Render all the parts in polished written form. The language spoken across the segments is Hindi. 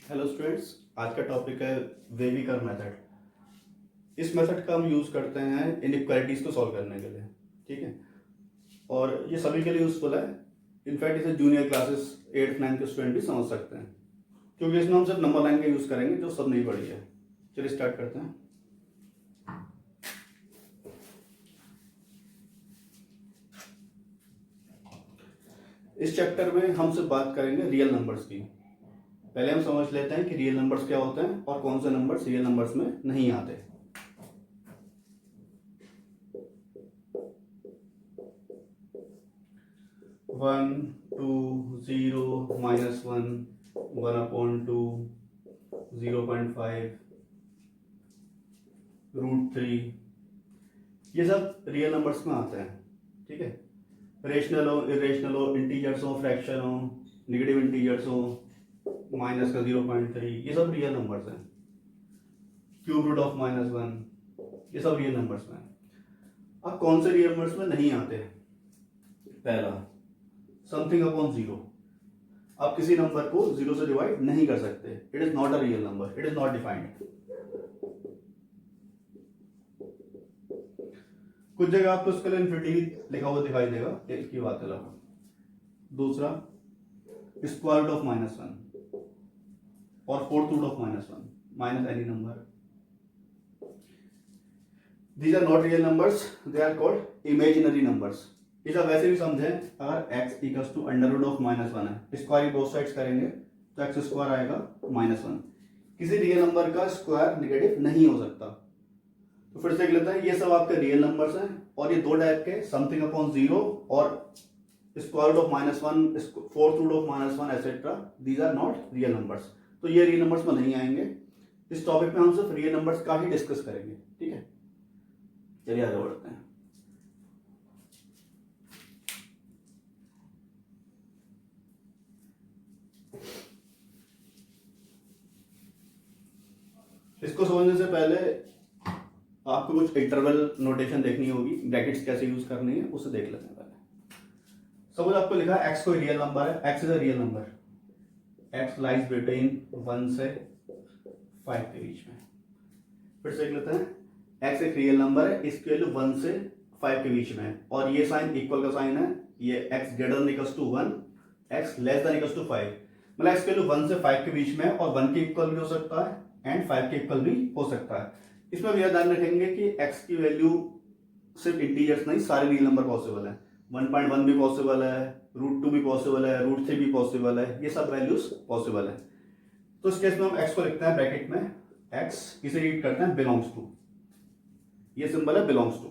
हेलो स्टूडेंट्स, आज का टॉपिक है वेविकर मेथड। इस मेथड का हम यूज़ करते हैं इनइक्वालिटीज़ को सॉल्व करने के लिए। ठीक है, और ये सभी के लिए यूज़फुल है। इनफैक्ट इसे जूनियर क्लासेस 8th 9th के स्टूडेंट भी समझ सकते हैं, क्योंकि इसमें हम सिर्फ नंबर लाइन का यूज़ करेंगे जो सब नहीं पढ़ी है। चलिए स्टार्ट करते हैं। इस चैप्टर में हम सिर्फ बात करेंगे रियल नंबर्स की। पहले हम समझ लेते हैं कि रियल नंबर्स क्या होते हैं और कौन से नंबर्स रियल नंबर्स में नहीं आते। 1 2 0 -1 1/2 0.5 √3, ये सब रियल नंबर्स में आते हैं। ठीक है, रेशनल हो, इरेशनल हो, इंटीजर्स हो, फ्रैक्शन हो, नेगेटिव इंटीजर्स हो, माइनस का 0.3, ये सब रियल नंबर्स हैं। क्यूब रूट ऑफ -1, ये सब रियल नंबर्स में। अब कौन से रियल नंबर्स में नहीं आते? पहला, समथिंग अपॉन जीरो। आप किसी नंबर को जीरो से डिवाइड नहीं कर सकते। It is not a real number, it is not defined. कुछ जगह आपको इसके लिए इन्फिनिटी लिखा हुआ दिखाई देगा, इसकी बात अलग। दूसरा, स्क्वायर रूट ऑफ -1 और fourth root of -1 minus any number. These are not real numbers, they are called imaginary numbers. इसे वैसे भी समझें, अगर x equals to under root of -1 है, स्क्वायर बोथ साइड्स करेंगे तो x स्क्वायर आएगा -1। किसी रियल नंबर का स्क्वायर नेगेटिव नहीं हो सकता। तो फिर से देख लेते हैं, ये सब आपके रियल नंबर्स हैं, और ये दो टाइप के, समथिंग अपॉन जीरो और square root of -1, fourth root of -1 etcetera, these are not real numbers. तो ये रियल नंबर्स में नहीं आएंगे। इस टॉपिक में हम सिर्फ रियल नंबर्स का ही डिस्कस करेंगे। ठीक है, चलिए आगे बढ़ते हैं। इसको समझने से पहले आपको कुछ इंटरवल नोटेशन देखनी होगी, ब्रैकेट्स कैसे यूज करनी है उसे देख लेते हैं पहले। सपोज आपको लिखा x कोई रियल नंबर है, x is a real number, x lies between 1 से 5 के बीच में। फिर से देख लेते हैं, x एक रियल नंबर है, इसकी वैल्यू 1 से 5 के बीच में है, और ये साइन इक्वल का साइन है। ये x greater than equals to 1, x less than equals to 5, मतलब x की वैल्यू 1 से 5 के बीच में है, और 1 के इक्वल भी हो सकता है एंड 5 के इक्वल भी हो सकता है। इसमें भी ध्यान रखेंगे कि x की वैल्यू सिर्फ इंटीजर्स नहीं, सारे रियल नंबर पॉसिबल है। 1.1 भी पॉसिबल है, √2 भी पॉसिबल है, √3 भी पॉसिबल है, ये सब वैल्यूज पॉसिबल है। तो इस केस में हम x को लिखते हैं ब्रैकेट में, x इसे रीड करते हैं बिलोंग्स टू, ये सिंबल है बिलोंग्स टू।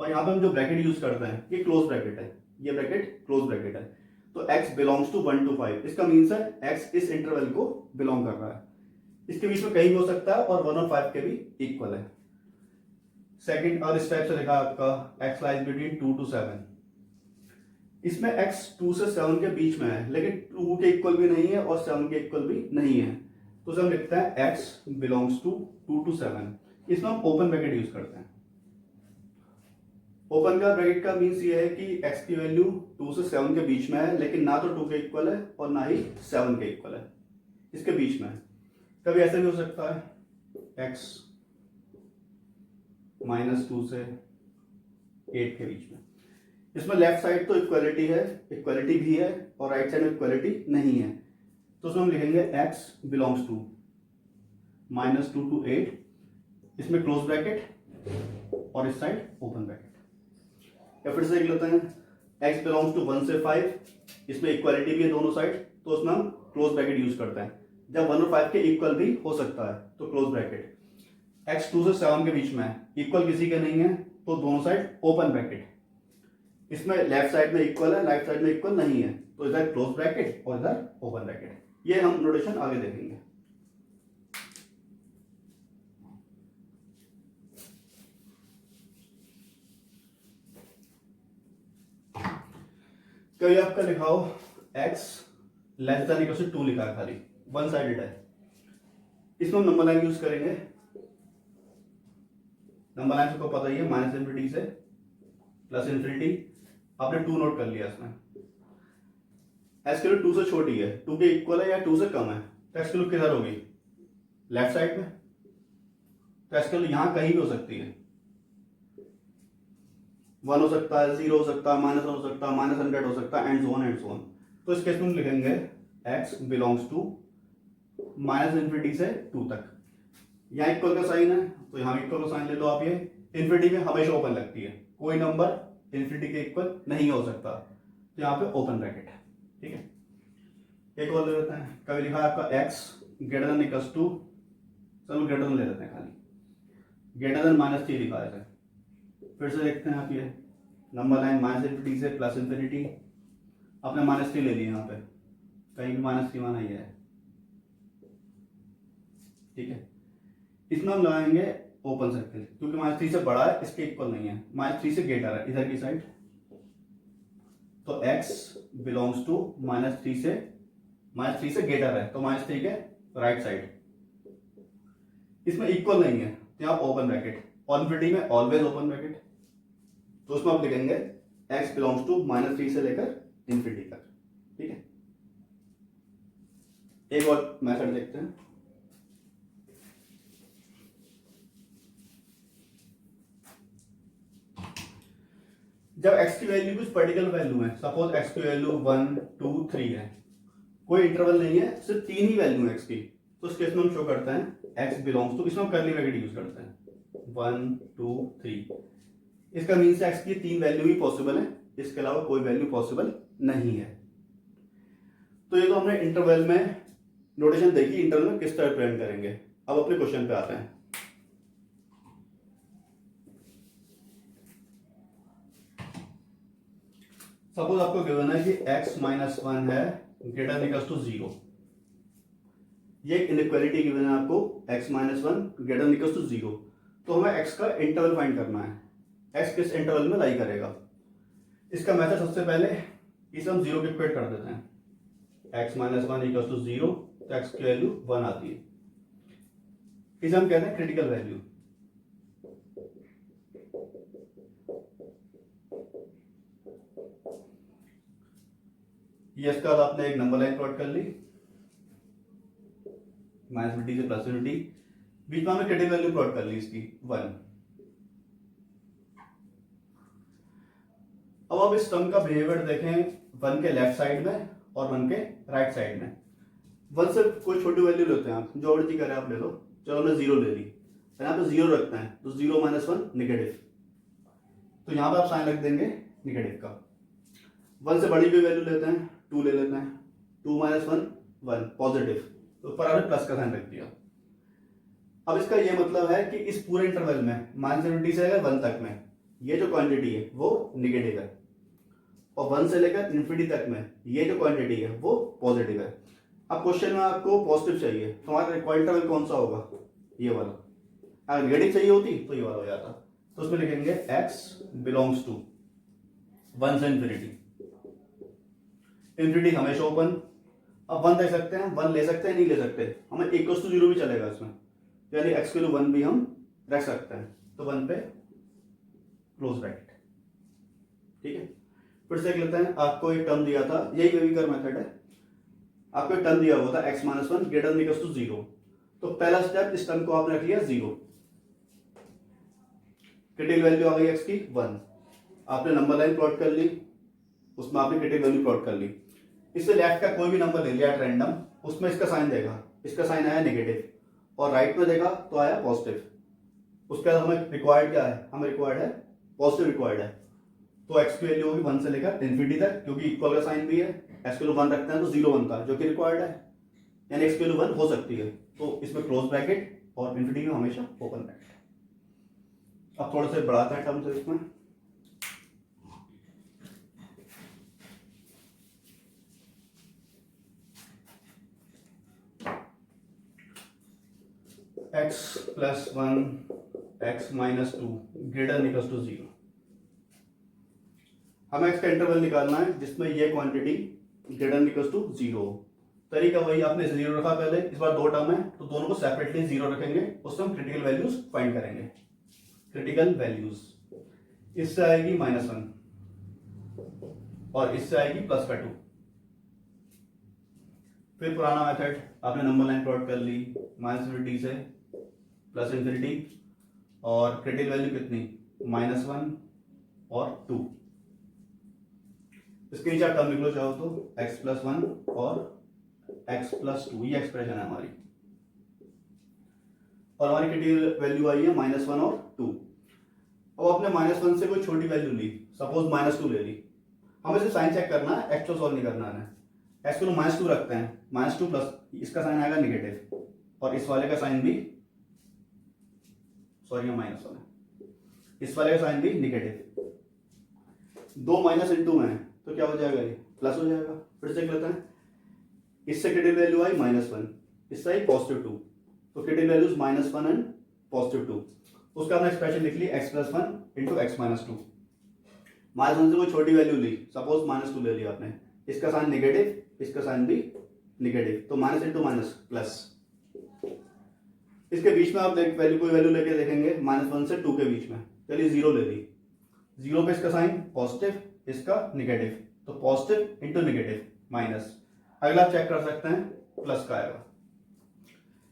और यहाँ पे हम जो ब्रैकेट यूज करते हैं ये क्लोज ब्रैकेट है, ये ब्रैकेट क्लोज ब्रैकेट है। तो x बिलोंग्स टू 1 to 5, इसका मीन्स है x इस इंटरवल को बिलोंग कर रहा है, इसके बीच में कहीं भी हो सकता है, और 1 और 5 के भी इक्वल है। सेकंड, और इस टाइप से लिखा आपका x लाइज बिटवीन 2 to 7, इसमें x 2 से 7 के बीच में है, लेकिन 2 के इक्वल भी नहीं है और 7 के इक्वल भी नहीं है। तो हम लिखते हैं x बिलोंग्स टू 2 to 7। इसमें हम ओपन ब्रैकेट यूज करते हैं। ओपन का ब्रैकेट का मीन्स ये है कि x की वैल्यू 2 से 7 के बीच में है, लेकिन ना तो 2 के इक्वल है और ना ही 7 के इक्वल है, इसके बीच में है। कभी ऐसा भी हो सकता है x -2 से 8 के बीच में। इसमें लेफ्ट साइड तो इक्वलिटी है, इक्वलिटी भी है, और राइट साइड में इक्वलिटी नहीं है। तो उसमें हम लिखेंगे x बिलोंग्स टू -2 to 8, इसमें क्लोज ब्रैकेट और इस साइड ओपन ब्रैकेट। या फिर से देख लेते हैं, x बिलोंग्स टू 1 से 5, इसमें इक्वालिटी भी है दोनों साइड, तो उसमें हम क्लोज ब्रैकेट यूज करते हैं। जब 1 और 5 के इक्वल भी हो सकता है तो क्लोज ब्रैकेट। x 2 से 7 के बीच में है, इक्वल किसी के नहीं है, तो दोनों साइड ओपन ब्रैकेट। इसमें लेफ्ट साइड में इक्वल है, राइट साइड में इक्वल नहीं है, तो इधर क्लोज ब्रैकेट और इधर ओपन ब्रैकेट। ये हम नोटेशन आगे देखेंगे। कभी आपका लिखा हो x less than equal to 2 लिखा है, खाली वन साइडेड है, इसमें हम नंबर लाइन यूज करेंगे। नंबर लाइन को पता ही है, -∞ से +∞। आपने 2 नोट कर लिया इसमें। एक्स की वैल्यू 2 से छोटी है, 2 के इक्वल है या 2 से कम है, तो एक्स की वैल्यू किधर होगी, लेफ्ट साइड में। तो एक्स की वैल्यू यहां कहीं भी हो सकती है, 1 हो सकता है, 0 हो सकता है, -1 हो सकता है, -100 हो सकता है, and so on and so on. तो इस केस में हम लिखेंगे x बिलोंग्स टू -∞ से 2 तक। यहाँ इक्वल का साइन है तो यहाँ इक्वल का साइन ले लो आप। ये इन्फिनिटी में हमेशा ओपन लगती है, कोई नंबर इन्फिनिटी के इक्वल नहीं हो सकता, तो यहाँ पे ओपन ब्रैकेट है। ठीक है, एक और ले लेते हैं। कभी लिखा है आपका x greater than equals to, चलो ग्रेटर देन ले लेते हैं, खाली ग्रेटर देन -3 लिखा है। फिर से देखते हैं आप, ये नंबर लाइन -∞ से +∞, आपने -3 ले लिया, यहाँ पे कहीं भी -3 माना ही है। ठीक है, इसमें हम लगाएंगे ओपन सर्किल, क्योंकि -3 से बड़ा है, इसके इक्वल नहीं है, -3 से ग्रेटर है इधर की साइड। तो x बिलोंग्स टू -3 से ग्रेटर है, तो -3 के राइट साइड। इसमें इक्वल नहीं है तो यहाँ ओपन ब्रैकेट, इन्फिनिटी में ऑलवेज ओपन ब्रैकेट। तो उसमें आप लिखेंगे x बिलोंग्स टू -3 से लेकर इन्फिनिटी तक। ठीक है, एक और मेथड देखते हैं। जब x की वैल्यू कुछ पर्टिकुलर वैल्यू है, सपोज x की वैल्यू 1 2 3 है, कोई इंटरवल नहीं है, सिर्फ 3 ही वैल्यू है x की, तो उस केस में हम शो करते हैं x बिलोंग्स टू, इसमें हम कर्ली ब्रैकेट यूज करते हैं 1 2 3। इसका मीन्स x की 3 वैल्यू ही पॉसिबल है, इसके अलावा कोई वैल्यू पॉसिबल नहीं है। तो ये तो हमने इंटरवल में नोटेशन देखी, इंटरवल में किस तरह रिप्रेजेंट करेंगे। अब अपने क्वेश्चन पे आते हैं। सपोज आपको गिवन है कि x -1 है ग्रेटर देन इक्वल्स टू 0। ये एक इनइक्वालिटी गिवन है आपको, x -1 greater than equals to 0। तो हमें x का इंटरवल फाइंड करना है, x किस इंटरवल में लाई करेगा। इसका मेथड सबसे पहले इसे हम 0 के इक्वेट कर देते हैं, x -1 इक्वल्स टू 0, तो x की वैल्यू 1 आती है। इसे हम कहते हैं क्रिटिकल वैल्यू। ये इसका आपने एक नंबर लाइन प्लॉट कर ली, -∞ से +∞, बीच में हमने क्रिटिकल वैल्यू प्लॉट कर ली इसकी 1। अब आप इस टर्म का बिहेवियर देखें 1 के लेफ्ट साइड में और 1 के राइट साइड में। 1 से कोई छोटी वैल्यू लेते हैं आप, जो मर्जी करें आप ले लो। चलो हमने 0 ले ली, तो यहाँ पे 0 रखते हैं, तो 0 - 1 नेगेटिव, तो यहाँ पे आप साइन रख देंगे नेगेटिव का। 1 से बड़ी कोई वैल्यू लेते हैं, 2 ले लेते हैं, 2 - 1 1 पॉजिटिव, तो ऊपर आपने प्लस का साइन रख दिया। अब इसका ये मतलब है कि इस पूरे इंटरवल में -∞ से लेकर 1 तक में ये जो क्वांटिटी है वो निगेटिव है, और 1 से लेकर इन्फिनिटी तक में ये जो क्वांटिटी है वो पॉजिटिव है। अब क्वेश्चन में आपको पॉजिटिव चाहिए, तो हमारा रिक्वायर्ड इंटरवल कौन सा होगा, ये वाला। अगर नेगेटिव चाहिए होती तो ये वाला हो जाता। तो उसमें लिखेंगे x बिलोंग्स टू 1 से इन्फिनिटी, इन्फिनिटी हमेशा ओपन। अब 1 दे सकते हैं, 1 ले सकते हैं, नहीं ले सकते, हमें इक्वल्स टू 0 भी चलेगा इसमें, यानी x के लिए 1 भी हम रख सकते हैं। तो 1 पे क्लोज ब्रैकेट। ठीक है, फिर से लेते हैं। आपको एक टर्म दिया था, यही वेविकर मेथड है। आपको एक टर्म दिया हुआ था x -1 greater than equals to 0, तो पहला स्टेप इस टर्म को आपने रख लिया 0, क्रिटिकल वैल्यू आ गई x की 1, आपने नंबर लाइन प्लॉट कर ली, उसमें आपने क्रिटिकल वैल्यू प्लॉट कर ली। इससे लेफ्ट का कोई भी नंबर ले लिया रैंडम, उसमें इसका साइन देगा, इसका साइन आया नेगेटिव, और राइट में देगा तो आया पॉजिटिव। उसके बाद हमें रिक्वायर्ड क्या है, हमें रिक्वायर्ड है पॉजिटिव रिक्वायर्ड है, तो x की वैल्यू होगी 1 से लेकर इन्फिनिटी तक, क्योंकि इक्वल का साइन भी है, x की वैल्यू 1 रखते हैं तो 0 बनता है, जो कि रिक्वायर्ड है, यानी x की वैल्यू 1 हो सकती है। तो इसमें क्लोज ब्रैकेट और इन्फिनिटी में हमेशा ओपन ब्रैकेट। अब थोड़ा सा बढ़ाते हैं टर्म से इसमें, x + 1 x -2 greater than equals to 0। हमें x का इंटरवल निकालना है जिसमें ये quantity greater than equals to 0। तरीका वही, आपने 0 रखा पहले, इस बार 2 टर्म है तो दोनों को सेपरेटली 0 रखेंगे, उससे हम क्रिटिकल वैल्यूज फाइंड करेंगे। क्रिटिकल वैल्यूज इससे आएगी -1 और इससे आएगी +2। फिर पुराना मेथड, आपने नंबर लाइन प्लॉट कर ली -∞ से +∞, और क्रिटिकल वैल्यू कितनी -1 और 2। इसके नीचे आप टर्म लिख लो चाहो तो x+1 और x+2, ये एक्सप्रेशन है हमारी, और हमारी क्रिटिकल वैल्यू आई है -1 और 2। अब आपने -1 से कोई छोटी वैल्यू ली, सपोज -2 ले ली, हमें सिर्फ साइन चेक करना है, एक्स को सॉल्व नहीं करना है। एक्स को -2 रखते हैं, -2 प्लस इसका साइन आएगा नेगेटिव, और इस वाले का साइन भी, सॉरी -1 है, इस वाले का साइन भी नेगेटिव। 2 माइनस इंटू में तो क्या हो जाएगा, ये प्लस हो जाएगा। फिर चेक लेते हैं, इससे क्रिटिकल वैल्यू आई -1, इससे आई +2, तो क्रिटिकल वैल्यूज -1 एंड +2। उसका हमने एक्सप्रेशन लिख ली x+1 इंटू x-2। -1 से कोई छोटी वैल्यू ली, सपोज -2 ले लिया आपने, इसका साइन नेगेटिव, इसका साइन भी नेगेटिव, तो माइनस इंटू माइनस प्लस। इसके बीच में आप वैल्यू कोई वैल्यू लेके देखेंगे, -1 से 2 के बीच में, चलिए 0 ले ली, 0 पे इसका साइन पॉजिटिव, इसका नेगेटिव, तो पॉजिटिव इंटू नेगेटिव माइनस। अगला आप चेक कर सकते हैं, प्लस का आएगा।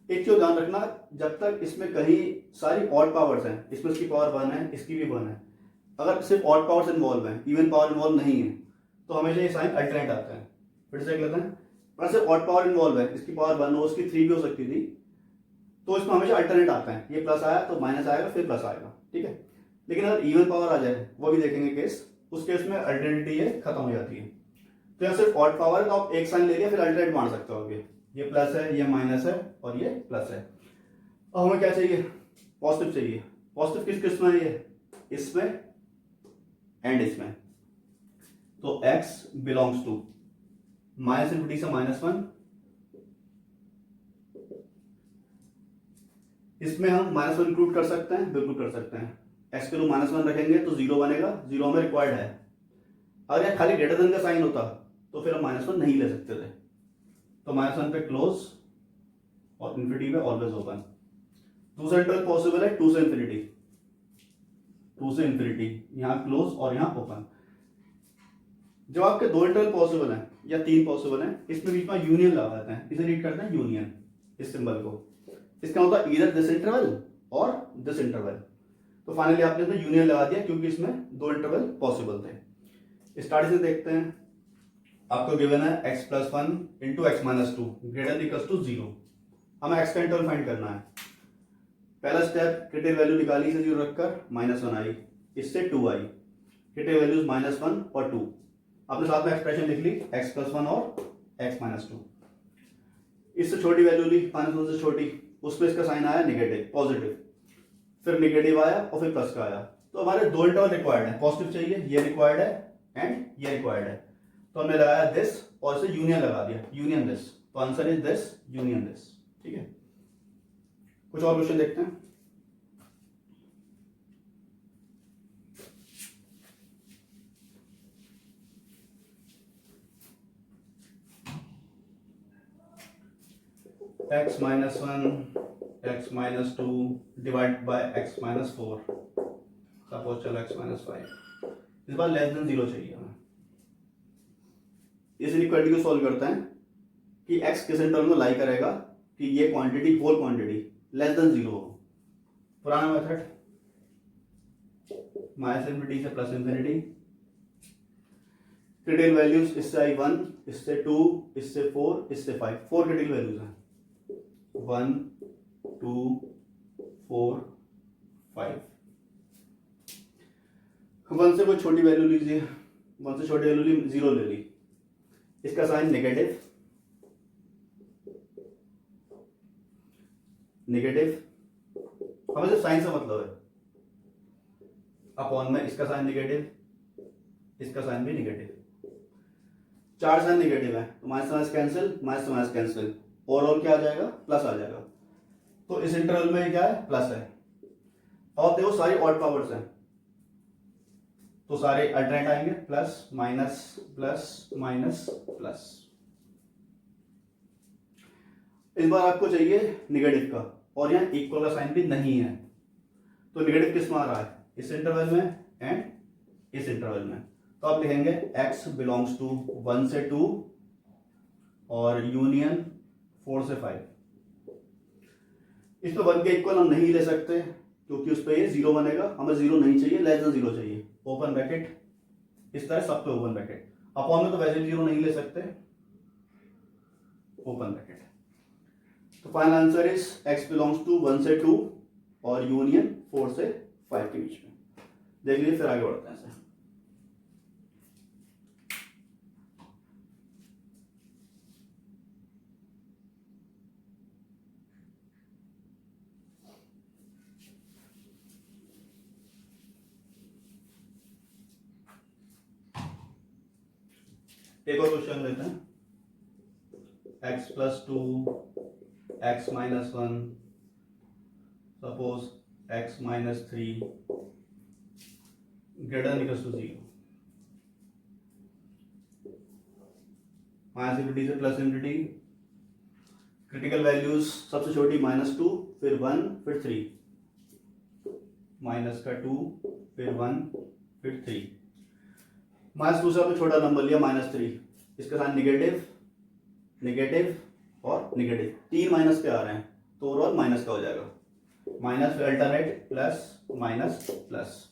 एक चीज ध्यान रखना, जब तक इसमें कहीं सारी ऑड पावर्स हैं, इसमें इसकी पावर 1 है, इसकी भी 1 है, अगर सिर्फ ऑड पावर्स इन्वॉल्व हैं, इवन पावर इन्वॉल्व नहीं है, तो हमेशा ये साइन अल्टरनेट आता है। फिर से देख लेते हैं, पर सिर्फ ऑड पावर इन्वॉल्व है, इसकी पावर 1 हो, उसकी 3 भी हो सकती थी, तो इसमें हमेशा अल्टरनेट आता है, ये प्लस आया तो माइनस आएगा, फिर प्लस आएगा, ठीक है। लेकिन अगर इवन पावर आ जाए, वो भी देखेंगे केस, उस केस में अल्टरनेटिव ये खत्म हो जाती है। तो यहाँ सिर्फ ऑड पावर है, तो आप एक साइन ले लिया, फिर अल्टरनेट मान सकते हो, ये प्लस है, ये माइनस है, और ये प्लस है। अब हमें क्या चाहिए, पॉजिटिव चाहिए। पॉजिटिव किस किस में है, ये इसमें एंड इसमें, तो x बिलोंग्स टू -∞ से -1, इसमें हम -1 इंक्लूड कर सकते हैं, बिल्कुल कर सकते हैं। x के लिए -1 रखेंगे तो 0 बनेगा, 0 में रिक्वायर्ड है। अगर यहाँ खाली ग्रेटर देन का साइन होता तो फिर हम -1 नहीं ले सकते थे, तो -1 पे क्लोज और इन्फिनिटी पे ऑलवेज ओपन। दूसरा इंटरवल पॉसिबल है 2 से इन्फिनिटी, 2 से इन्फिनिटी, यहाँ क्लोज और यहाँ ओपन। जब आपके 2 इंटरवल पॉसिबल हैं या 3 पॉसिबल हैं, इसमें बीच में यूनियन लगा देते हैं, इसे रीड करते हैं यूनियन, इस सिंबल को। इसका मतलब इधर दिस इंटरवल और दिस इंटरवल, तो फाइनली आपने इसमें यूनियन लगा दिया, क्योंकि इसमें 2 इंटरवल पॉसिबल थे। स्टार्टिंग से देखते हैं, आपको गिवन है x+1 into x-2 greater equals to 0। हमें x का इंटरवल फाइंड करना है। पहला स्टेप, क्रिटिकल वैल्यू निकाली से 0 रखकर, -1 आई, इससे 2 आई, क्रिटिकल वैल्यूज -1 और 2। आपने साथ में एक्सप्रेशन लिख ली x+1 और x-2। इससे छोटी वैल्यू ली, -1 से छोटी, उसमें इसका साइन आया नेगेटिव, पॉजिटिव, फिर नेगेटिव आया और फिर प्लस का आया। तो हमारे 2 इंटरवल रिक्वायर्ड है, पॉजिटिव चाहिए, ये रिक्वायर्ड है एंड ये रिक्वायर्ड है, तो हमने लगाया दिस और इसे यूनियन लगा दिया, यूनियन दिस, तो answer is this union this, ठीक है। कुछ और क्वेश्चन देखते हैं। x-1 x-2 divide by x-4, suppose चलो x-5, इस बार लेस देन 0 चाहिए हमें। इस इनइक्वालिटी को सॉल्व करते हैं कि x किस इंटरवल में लाई करेगा कि ये quantity, whole quantity less than 0 हो। पुराना मेथड, -∞ से +∞, क्रिटिकल वैल्यूज इससे आई 1, इससे 2, इससे 4, इससे 5, 4 क्रिटिकल वैल्यूज हैं, 1 2 4 5। 1 से कोई छोटी वैल्यू लीजिए, 1 से छोटी वैल्यू ली, 0 ले ली, इसका साइन नेगेटिव, हमें सिर्फ साइन से मतलब है, अपॉन में इसका साइन नेगेटिव, इसका साइन भी नेगेटिव, 4 साइन नेगेटिव है, तो minus cancel, minus cancel, overall क्या आ जाएगा, प्लस आ जाएगा। तो इस इंटरवल में क्या है, प्लस है। और देखो सारी ऑड पावर्स हैं, तो सारे अल्टरनेट आएंगे, plus minus plus minus plus. इस बार आपको चाहिए नेगेटिव का, और यहाँ इक्वल का साइन भी नहीं है, तो नेगेटिव किस में आ रहा है, इस इंटरवल में एंड इस इंटरवल में। तो आप लिखेंगे x बिलोंग्स टू 1 से 2 और यूनियन 4 से 5। इसमें 1 के इक्वल हम नहीं ले सकते क्योंकि उस पर ये 0 बनेगा, हमें 0 नहीं चाहिए, लेस देन 0 चाहिए। ओपन ब्रैकेट, इस तरह सब पे ओपन ब्रैकेट। अपॉन में तो वैसे भी 0 नहीं ले सकते, ओपन ब्रैकेट। तो final answer is x belongs to 1 से 2 और यूनियन 4 से 5 के बीच में। देख लीजिए, फिर आगे बढ़ते हैं ऐसे। एक और क्वेश्चन लेते हैं। x plus 2 x minus 1, suppose x minus 3 greater than equals to 0। Minus infinity से प्लस इंफिनिटी, क्रिटिकल वैल्यूज सबसे छोटी -2, फिर 1, फिर 3, माइनस का 2, फिर 1, फिर 3। -2 से आपने छोटा नंबर लिया -3, इसका साइन निगेटिव, नेगेटिव और नेगेटिव, 3 माइनस के आ रहे हैं तो ओवरऑल माइनस का हो जाएगा। माइनस फिर अल्टरनेट प्लस माइनस प्लस।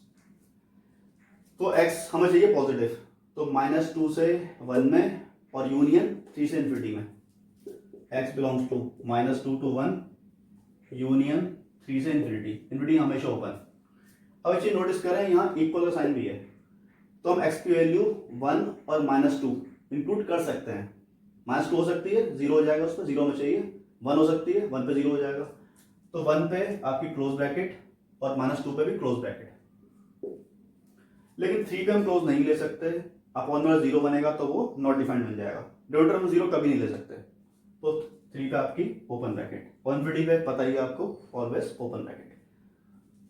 तो x हमें चाहिए पॉजिटिव, तो -2 से 1 में और यूनियन 3 से इन्फिनिटी में। x belongs to -2 to 1 union 3 से इन्फिनिटी, इन्फिनिटी हमेशा ओपन। अब एक चीज नोटिस करें, यहाँ इक्वल का साइन भी है, तो हम x की वैल्यू 1 और -2 इंक्लूड कर सकते हैं। -2 हो सकती है, 0 हो जाएगा, उस पर 0 में चाहिए। 1 हो सकती है, 1 पे 0 हो जाएगा। तो 1 पे आपकी क्लोज ब्रैकेट और -2 पे भी क्लोज ब्रैकेट। लेकिन 3 पे हम क्लोज नहीं ले सकते, अपॉन में 0 बनेगा तो वो नॉट डिफाइंड बन जाएगा। डिनोमिनेटर में 0 कभी नहीं ले सकते, तो 3 पे आपकी ओपन ब्रैकेट, और इन्फिनिटी पे पता ही है आपको, ऑलवेज ओपन ब्रैकेट।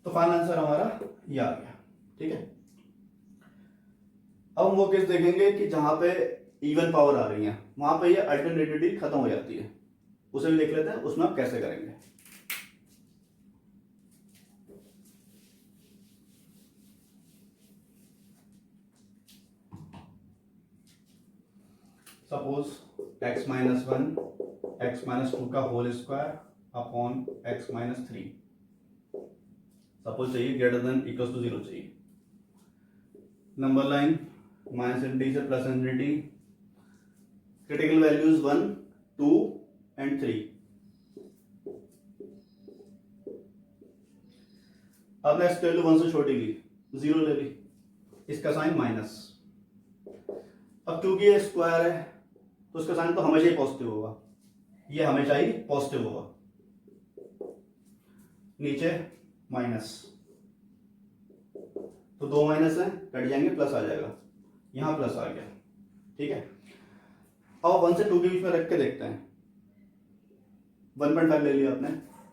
तो फाइनल आंसर हमारा ये आ गया। ठीक है, अब हम वो केस देखेंगे कि जहां पे इवन पावर आ रही है, वहां पे ये अल्टरनेटिविटी खत्म हो जाती है, उसे भी देख लेते हैं, उसमें आप कैसे करेंगे। Suppose x minus 1 x minus 2 का whole square upon x minus 3, suppose चाहिए ग्रेटर देन इक्वल्स टू 0 चाहिए। नंबर लाइन माइनस इंफिनिटी से plus infinity, critical values 1, 2 and 3। अब नेक्स्ट वैल्यू 1 से छोटी ली, 0 ले ली, इसका साइन माइनस। अब क्योंकि ये स्क्वायर है तो उसका साइन तो हमेशा ही पॉजिटिव होगा, ये हमेशा ही पॉजिटिव होगा। नीचे माइनस, तो 2 माइनस है, कट जाएंगे, प्लस आ जाएगा, यहां प्लस आ गया। ठीक है, अब 1 से 2 के बीच में रख के देखते हैं। 1.5 ले लिया आपने,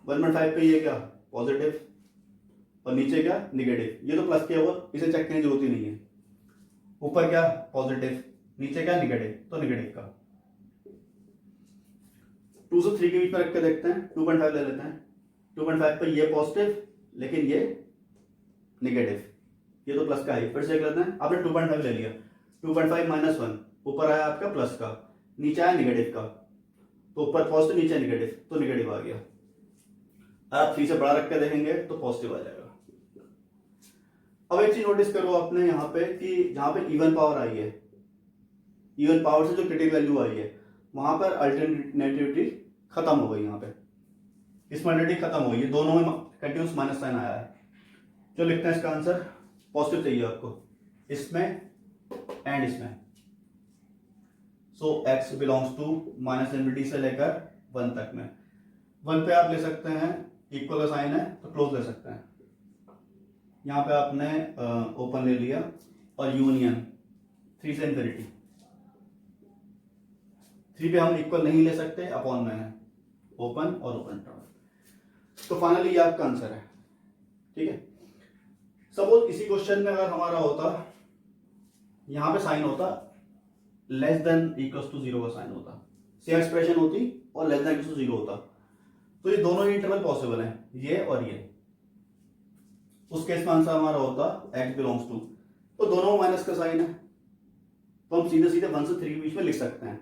1.5 पे ये क्या पॉजिटिव और नीचे क्या निगेटिव, ये तो प्लस किया हुआ, इसे चेक करने की जरूरत ही नहीं है। ऊपर क्या पॉजिटिव, नीचे क्या निगेटिव, तो निगेटिव का। 2 से 3 के बीच में रख के देखते हैं, 2.5 ले लेते हैं। 2.5 पे ये पॉजिटिव लेकिन ये निगेटिव, ये तो प्लस का है, फिर से देख लेते हैं। आपने 2.5 ले लिया, 2.5 माइनस 1, ऊपर आया आपका प्लस का, नीचे आया निगेटिव का, तो ऊपर पॉजिटिव नीचे निगेटिव, तो निगेटिव आ गया। आप 3 से बड़ा रख के देखेंगे तो पॉजिटिव आ जाएगा। अब एक चीज नोटिस करो आपने यहाँ पे कि जहां पे इवन पावर आई है, इवन पावर से जो क्रिटिकल वैल्यू आई है, वहां पर अल्टरनेटिविटी खत्म हो गई। यहाँ पे इसमें अल्टरनेटिव खत्म हो गई, दोनों में कंटिन्यूस माइनस साइन आया है। जो लिखते हैं इसका आंसर पॉजिटिव चाहिए आपको, इसमें एंड इसमें। So x belongs to minus infinity से लेकर 1 तक में। 1 पे आप ले सकते हैं, इक्वल का साइन है तो क्लोज ले सकते हैं। यहाँ पे आपने ओपन ले लिया और यूनियन 3 से इन्फिनिटी। 3 पे हम इक्वल नहीं ले सकते, अपॉन में है, ओपन और ओपन टर्म। तो फाइनली ये आपका आंसर है। ठीक है, सपोज इसी क्वेश्चन में अगर हमारा होता, यहां पे साइन होता लेस देन इक्वल्स टू 0 का साइन होता, सेम एक्सप्रेशन होती और लेस देन इक्वल्स टू 0 होता, तो ये दोनों ही इंटरवल पॉसिबल है, ये और ये। उस केस में आंसर हमारा होता x बिलोंग्स टू, तो दोनों में माइनस का साइन है, तो हम सीधे सीधे 1 से 3 के बीच में लिख सकते हैं।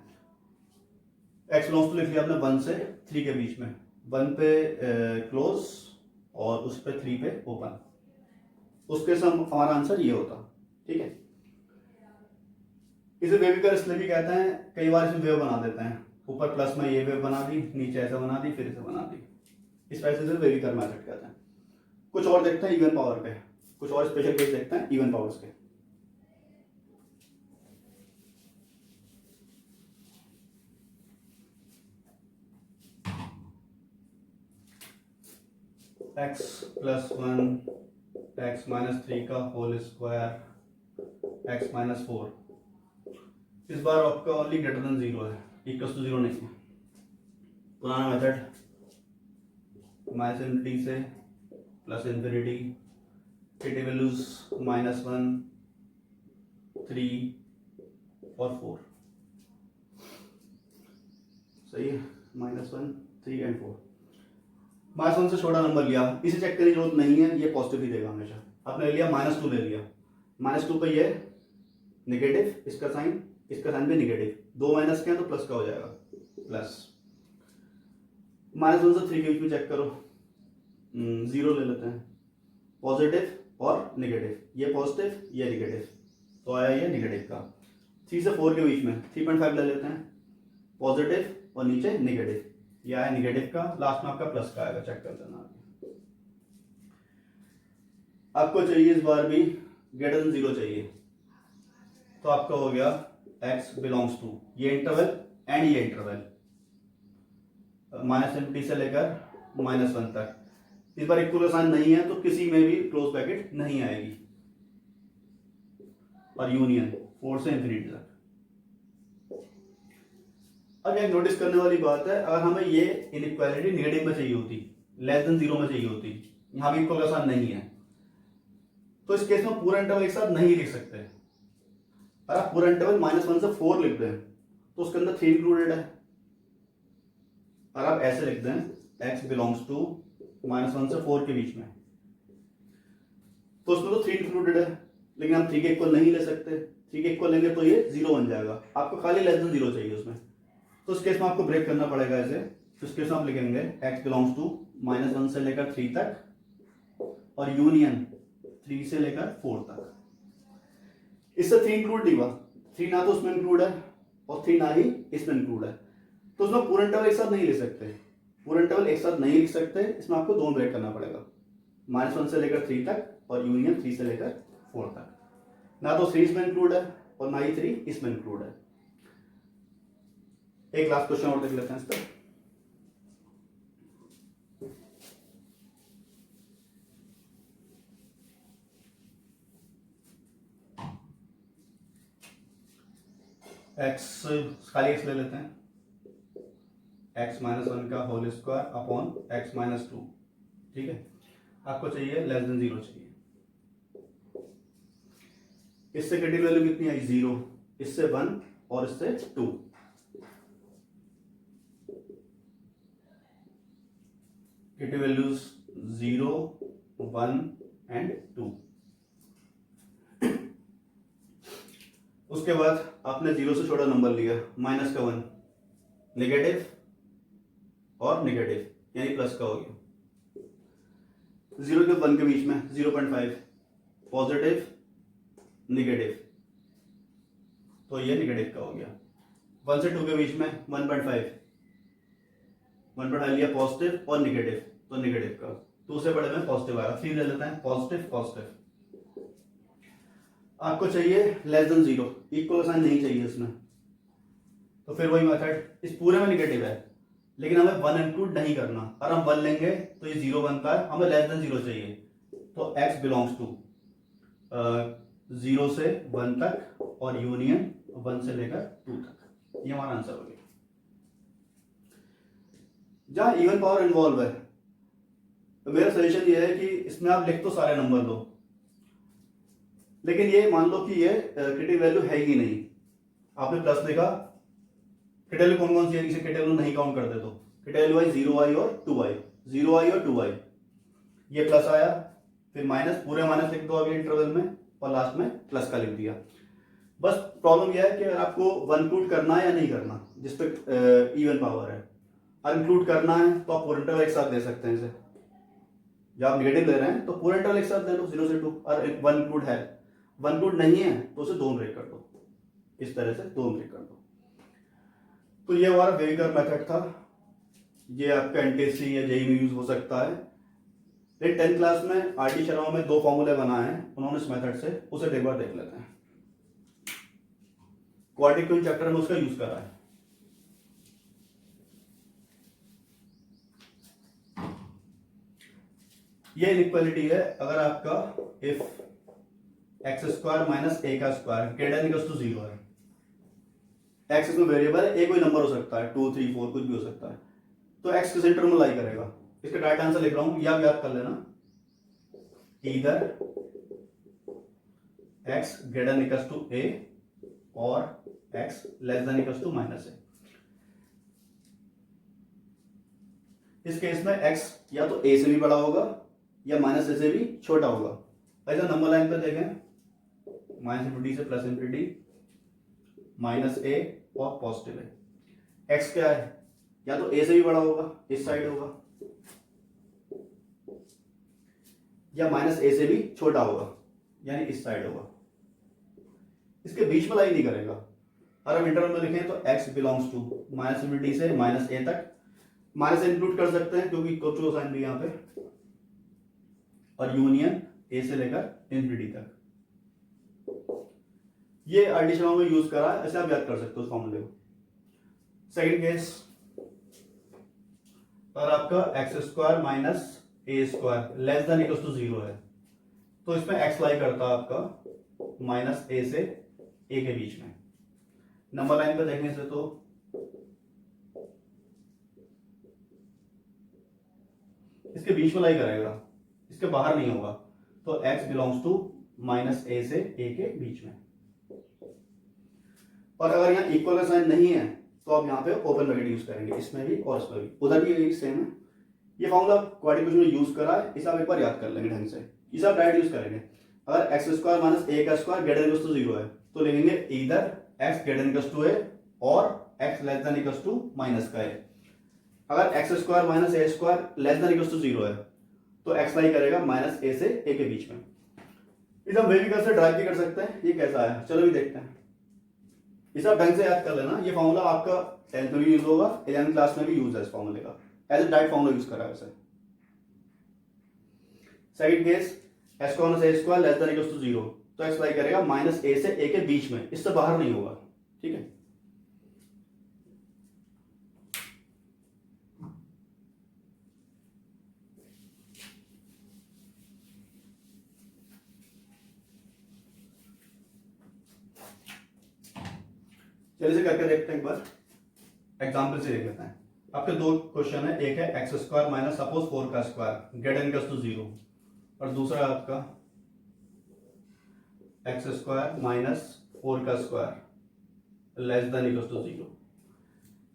एक्स बिलोंग्स टू लिख लिया आपने 1 से 3 के बीच में, 1 पे क्लोज और उस पे 3 पे ओपन, उसके सम हमारा आंसर ये होता। ठीक है, इसे वेविकर इसलिए भी कहते हैं, कई बार इसमें वेव बना देते हैं, ऊपर प्लस में ये वेव बना दी, नीचे ऐसा बना दी, फिर इसे बना दी, इस वजह से वेविकर मेथड कहते हैं। कुछ और देखते हैं इवन पावर पे, कुछ और स्पेशल केस देखते हैं इवन पावर्स के। x प्लस 1 x माइनस 3 का होल स्क्वायर x माइनस 4, इस बार आपका ओनली ग्रेटर देन 0 है, इक्वल टू 0 नहीं है। पुराना मेथड माइनस इन्फिनिटी से प्लस इन्फिनिटी, के वैल्यूज -1 3 और 4, सही है, -1 3 एंड 4। -1 से छोटा नंबर लिया, इसे चेक करने की जरूरत नहीं है, ये पॉजिटिव ही देगा हमेशा। आपने लिया -2 ले लिया, -2 पे ये नेगेटिव, इसका साइन भी नेगेटिव, 2 माइनस के हैं तो प्लस का हो जाएगा, प्लस। -1 से 3 के बीच में चेक करो, 0 ले लेते हैं, पॉजिटिव और नेगेटिव, ये पॉजिटिव ये नेगेटिव, तो आया ये नेगेटिव का। 3 से 4 के बीच में 3.5 ले लेते हैं, पॉजिटिव और नीचे नेगेटिव, ये आया नेगेटिव का, लास्ट में आपका प्लस का आएगा, चेक कर देना। आपको चाहिए इस बार भी ग्रेटर देन 0 चाहिए, तो आपका हो गया x बिलोंग्स टू ये इंटरवल एंड ये इंटरवल, -∞ से लेकर -1 तक। इस बार इक्वल साइन नहीं है तो किसी में भी क्लोज ब्रैकेट नहीं आएगी, और यूनियन 4 से इंफिनिटी तक। अब एक नोटिस करने वाली बात है, अगर हमें ये इनइक्वालिटी नेगेटिव में चाहिए होती, लेस देन 0 में चाहिए होती, यहां भी इक्वल साइन नहीं है, तो इस केस में पूरा इंटरवल एक साथ नहीं लिख सकते। अगर आप पूरा इंटरवल -1 से 4 लिख दें तो उसके अंदर 3 इंक्लूडेड है। अगर आप ऐसे लिख दें x बिलोंग्स टू -1 से 4 के बीच में, तो उसमें तो 3 इंक्लूडेड है, लेकिन हम 3 के इक्वल नहीं ले सकते, 3 के इक्वल लेंगे तो ये 0 बन जाएगा, आपको खाली लेस देन 0 चाहिए उसमें। तो इस केस में आपको ब्रेक करना पड़ेगा ऐसे, तो इस केस में आप लिखेंगे x बिलोंग्स टू -1 से लेकर 3 तक और यूनियन 3 से लेकर 4 तक। इससे 3 इंक्लूड नहीं हुआ, 3 ना तो उसमें इंक्लूड है और 3 ना ही इसमें इंक्लूड है, तो उसमें पूरा इंटरवल एक साथ नहीं ले सकते, पूरा इंटरवल एक साथ नहीं लिख सकते, इसमें आपको दोनों ब्रेक करना पड़ेगा, -1 से लेकर 3 तक और यूनियन 3 से लेकर 4 तक। ना तो 3 इसमें इंक्लूड है और ना ही 3 इसमें इंक्लूड है। एक लास्ट क्वेश्चन और देख लेते हैं इस पर। x खाली x ले लेते हैं, x -1 का होल स्क्वायर अपॉन x -2, ठीक है। आपको चाहिए लेस देन 0 चाहिए, इससे क्रिटिकल वैल्यू कितनी आई 0, इससे 1 और इससे 2, क्रिटिकल वैल्यूज 0 1 एंड 2। उसके बाद आपने 0 से छोटा नंबर लिया, -1, नेगेटिव और नेगेटिव यानी प्लस का हो गया, 0 के 1 के बीच में 0.5, पॉजिटिव नेगेटिव, तो ये नेगेटिव का हो गया। 1 से 2 के बीच में 1.5 लिया पॉजिटिव और नेगेटिव, तो नेगेटिव का। 2 से बड़े में पॉजिटिव आएगा, 3 ले लेते हैं, पॉजिटिव पॉजिटिव। आपको चाहिए लेस देन 0, इक्वल साइन नहीं चाहिए इसमें, तो फिर वही मेथड, इस पूरे में नेगेटिव है लेकिन हमें 1 इंक्लूड नहीं करना, और हम 1 लेंगे तो ये 0 बनता है, हमें लेस देन 0 चाहिए, तो x बिलोंग्स टू 0 से 1 तक और यूनियन 1 से लेकर 2 तक, ये हमारा आंसर हो गया। जहां इवन पावर इन्वॉल्व है, तो मेरा सजेशन ये है कि इसमें आप लिख तो सारे नंबर लो, लेकिन ये मान लो कि ये क्रिटिकल वैल्यू है ही नहीं, आपने प्लस लिखा, क्रिटिकल वैल्यू कौन कौन सी है, इसे क्रिटिकल वैल्यू नहीं काउंट करते तो क्रिटिकल वैल्यू आई 0 आई और 2 आई, 0 आई और 2 आई, ये प्लस आया, फिर माइनस, पूरे माइनस लिख दो अभी इंटरवल में और लास्ट में प्लस का लिख दिया। बस प्रॉब्लम यह है कि अगर आपको वन इंक्लूड करना है या नहीं करना, जिस पे इवन पावर है, अगर इंक्लूड करना है तो आप पूरा इंटरवल एक साथ दे सकते हैं इसे। जब आप नेगेटिव ले रहे हैं तो पूरा इंटरवल एक साथ दे लो 0 से 2, और वन इंक्लूड है, वन इंक्लूड नहीं है तो उसे 2 ब्रेक कर दो, इस तरह से 2 ब्रेक कर दो। तो ये हमारा वेविकर मेथड था, ये आपका एनटीएससी या जेईई में यूज हो सकता है। लेकिन 10th क्लास में आरटी शर्मा में 2 फॉर्मूले बनाए हैं उन्होंने इस मेथड से, उसे एक बार देख लेते हैं। क्वाड्रेटिक इक्वेशन चैप्टर में उसका यूज करा है। ये इनइक्वालिटी है, अगर आपका इफ एक्स स्क्वायर माइनस ए का square greater than equals to 0 है, एक्स इसमें वेरिएबल है, ए कोई नंबर हो सकता है, 2 3 4 कुछ भी हो सकता है, तो एक्स के सेंटर में लाई करेगा। इसका राइट आंसर लिख रहा हूं, या याद कर लेना, either x greater than equals to a और x less than equals to minus a. इस केस में x या तो a से भी बड़ा होगा या माइनस ए से भी छोटा होगा। ऐसा नंबर लाइन पर देखें, माइनस इंफिनिटी से प्लस इंफिनिटी, माइनस ए और पॉजिटिव है। x क्या है, या तो a से भी बड़ा होगा, इस साइड होगा, या माइनस ए से भी छोटा होगा, यानी इस साइड होगा। इसके बीच में लाई नहीं करेगा। अगर हम इंटरवल में लिखें तो x belongs to minus infinity से माइनस ए तक, माइनस इंक्लूड कर सकते हैं क्योंकि इक्वल टू साइन भी यहां पे, और यूनियन ए से लेकर इंफिनिटी तक। ये आरटी शर्मा में यूज करा है, ऐसे आप याद कर सकते हो उस फॉर्मूले को। सेकंड केस, अगर आपका X square minus A square less than equal to 0 है, तो इसमें एक्स लाई करता है आपका माइनस ए से ए के बीच में। नंबर लाइन पे देखने से तो इसके बीच में लाई करेगा, इसके बाहर नहीं होगा, तो x बिलोंग्स टू माइनस ए से a के बीच में। और अगर यहाँ इक्वल का साइन नहीं है तो आप यहाँ पे ओपन ब्रैकेट यूज करेंगे, इसमें भी और इसमें भी, उधर भी सेम है। ये फॉर्मूला क्वाड्रेटिक इक्वेशन में यूज करा है, इसे आप एक बार याद कर लेंगे ढंग से, इसे आप डायरेक्ट यूज करेंगे। अगर एक्स स्क्वायर माइनस ए का square greater than equal to 0 है तो लिखेंगे either x greater than equal to a और x less than equal to minus का ए। अगर x square minus A square less than equal to 0 है तो एक्स लाई करेगा माइनस ए से ए के बीच में। इसे हम वेविकर से ड्राइव भी कर सकते हैं। ये कैसा है, चलो भी देखते हैं। इसे आप ढंग से याद कर लेना, ये फॉर्मूला आपका 10th में भी यूज होगा, 11th क्लास में भी यूज है इस फॉर्मूले का, as a direct formula use करा है वैसे। Second case, X minus A square less than equal to 0, तो एक्स लाई करेगा माइनस ए से ए के बीच में, इससे बाहर नहीं होगा, ठीक है। चलिए इसे करके देखते हैं एक बार, एग्जाम्पल से देख लेते हैं। आपके 2 क्वेश्चन है, एक है एक्स स्क्वायर माइनस सपोज 4 का square greater than equal to 0, और दूसरा आपका एक्स स्क्वायर माइनस 4 का square less than equal to 0।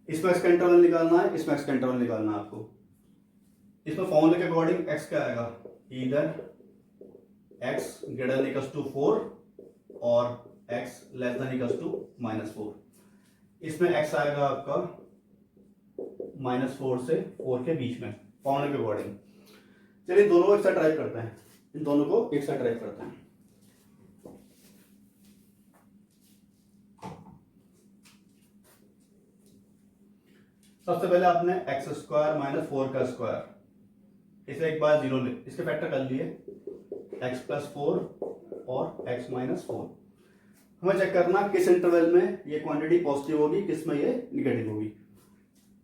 इसमें एक्स का इंटरवल निकालना है, इसमें एक्स का इंटरवल निकालना है आपको। इसमें फॉर्मूले के अकॉर्डिंग एक्स क्या आएगा, either x greater than equal to 4 और x less than equal to -4। इसमें x आएगा आपका -4 से 4 के बीच में, फॉर्मूले के अकॉर्डिंग। चलिए दोनों को एक साथ ड्राइव करते हैं, इन दोनों को एक साथ ड्राइव करते हैं। सबसे पहले आपने एक्स स्क्वायर माइनस 4 का स्क्वायर, इसे एक बार 0 ले, इसके फैक्टर कर लिए x प्लस 4 और x माइनस 4। हमें चेक करना किस इंटरवल में ये क्वांटिटी पॉजिटिव होगी, किस में ये निगेटिव होगी।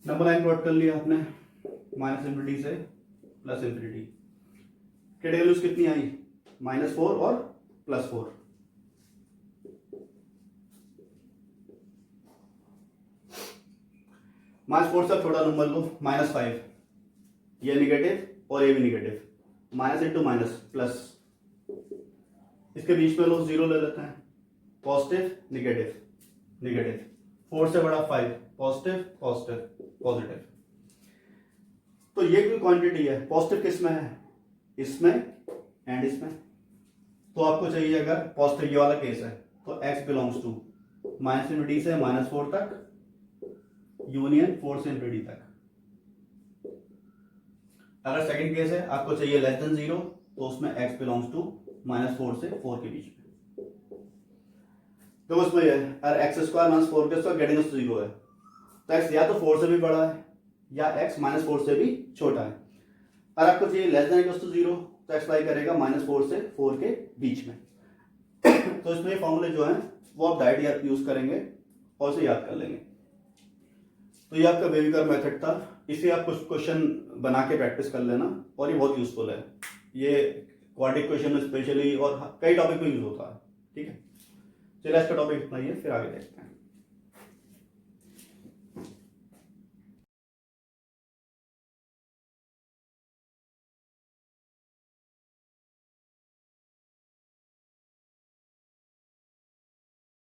नंबर लाइन प्लॉट कर लिया आपने, माइनस इंफिनिटी से प्लस इंफिनिटी। क्रिटिकल वैल्यूज कितनी आई, -4 और +4। -4 से छोटा नंबर लो, -5, ये निगेटिव और ये भी negative, minus into minus plus, इसके बीच में लो 0 ले लेते हैं, पॉजिटिव नेगेटिव नेगेटिव, 4 से बड़ा 5, पॉजिटिव पॉजिटिव पॉजिटिव। तो ये कोई क्वांटिटी है, पॉजिटिव किस में है, इसमें एंड इसमें। तो आपको चाहिए, अगर पॉजिटिव ये वाला केस है तो x बिलोंग्स टू -∞ से -4 तक यूनियन 4 से ∞ तक। अगर सेकंड केस है आपको चाहिए लेस देन 0 तो उसमें x बिलोंग्स टू -4 से 4 के बीच में। तो उसमें अगर x² - 4 के स्क्वायर गेटिंग 0 है तो x या तो 4 से भी बड़ा है या x -4 से भी छोटा है। अगर आपको चाहिए लेस देन इक्वल टू 0 तो x लाई करेगा -4 से 4 के बीच में। तो इसमें फॉर्मूले जो है वो आप डायरेक्ट यूज करेंगे और उसे याद कर लेंगे। तो ये आपका बेबी कर्व मेथड था, इसे आप कुछ क्वेश्चन बना के प्रैक्टिस कर लेना और ये बहुत यूजफुल है। ये क्वाड्रेटिक क्वेश्चन में स्पेशली और कई टॉपिक में यूज होता है। ठीक है, चलिए आज का टॉपिक इतना ही है, फिर आगे देखते हैं।